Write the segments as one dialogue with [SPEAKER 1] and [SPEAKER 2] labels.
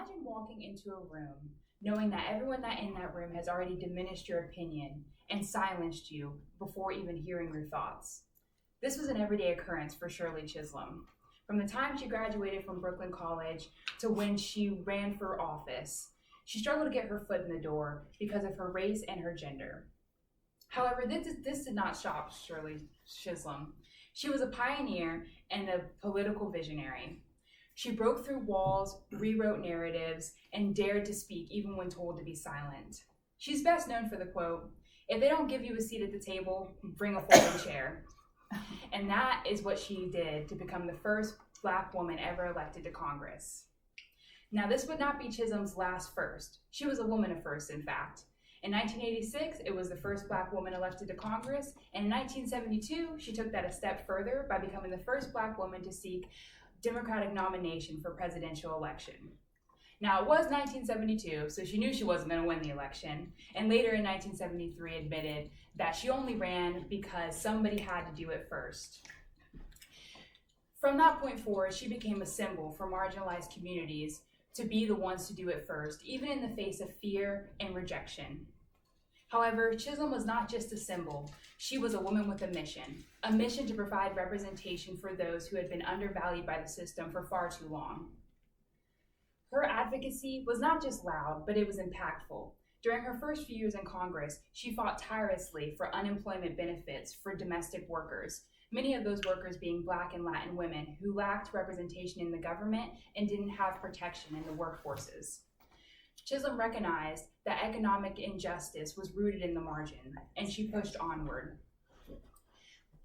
[SPEAKER 1] Imagine walking into a room knowing that everyone that in that room has already diminished your opinion and silenced you before even hearing your thoughts. This was an everyday occurrence for Shirley Chisholm. From the time she graduated from Brooklyn College to when she ran for office, she struggled to get her foot in the door because of her race and her gender. However, this did not stop Shirley Chisholm. She was a pioneer and a political visionary. She broke through walls, rewrote narratives, and dared to speak even when told to be silent. She's best known for the quote, "If they don't give you a seat at the table, bring a folding chair." And that is what she did to become the first Black woman ever elected to Congress. Now, this would not be Chisholm's last first. She was a woman of first, in fact. In 1986, it was the first Black woman elected to Congress, and in 1972, she took that a step further by becoming the first Black woman to seek Democratic nomination for presidential election. Now, it was 1972, so she knew she wasn't going to win the election, and later in 1973 admitted that she only ran because somebody had to do it first. From that point forward, she became a symbol for marginalized communities to be the ones to do it first, even in the face of fear and rejection. However, Chisholm was not just a symbol. She was a woman with a mission to provide representation for those who had been undervalued by the system for far too long. Her advocacy was not just loud, but it was impactful. During her first few years in Congress, she fought tirelessly for unemployment benefits for domestic workers, many of those workers being Black and Latin women who lacked representation in the government and didn't have protection in the workforces. Chisholm recognized that economic injustice was rooted in the margin, and she pushed onward.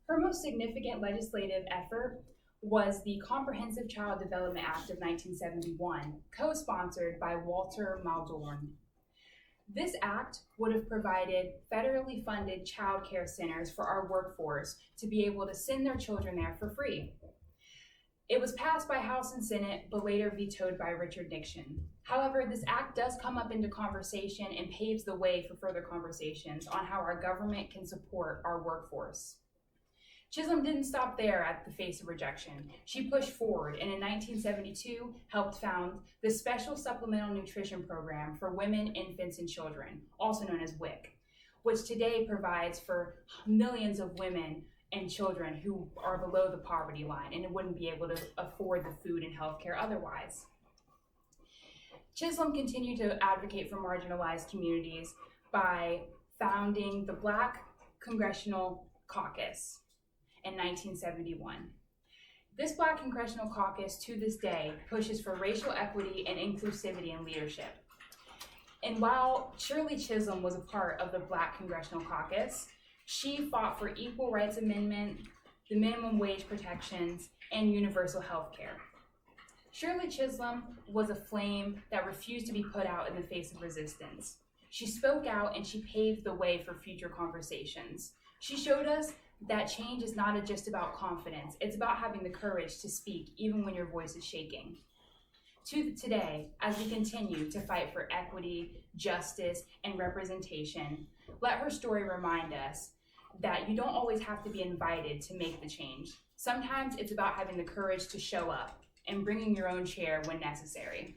[SPEAKER 1] Her most significant legislative effort was the Comprehensive Child Development Act of 1971, co-sponsored by Walter Maldorn. This act would have provided federally funded child care centers for our workforce to be able to send their children there for free. It was passed by House and Senate, but later vetoed by Richard Nixon. However, this act does come up into conversation and paves the way for further conversations on how our government can support our workforce. Chisholm didn't stop there at the face of rejection. She pushed forward and in 1972 helped found the Special Supplemental Nutrition Program for Women, Infants, and Children, also known as WIC, which today provides for millions of women and children who are below the poverty line and wouldn't be able to afford the food and health care otherwise. Chisholm continued to advocate for marginalized communities by founding the Black Congressional Caucus in 1971. This Black Congressional Caucus to this day pushes for racial equity and inclusivity in leadership. And while Shirley Chisholm was a part of the Black Congressional Caucus, she fought for equal rights amendment, the minimum wage protections, and universal health care. Shirley Chisholm was a flame that refused to be put out in the face of resistance. She spoke out and she paved the way for future conversations. She showed us that change is not just about confidence, it's about having the courage to speak even when your voice is shaking. Today, as we continue to fight for equity, justice, and representation, let her story remind us that you don't always have to be invited to make the change. Sometimes it's about having the courage to show up and bringing your own chair when necessary.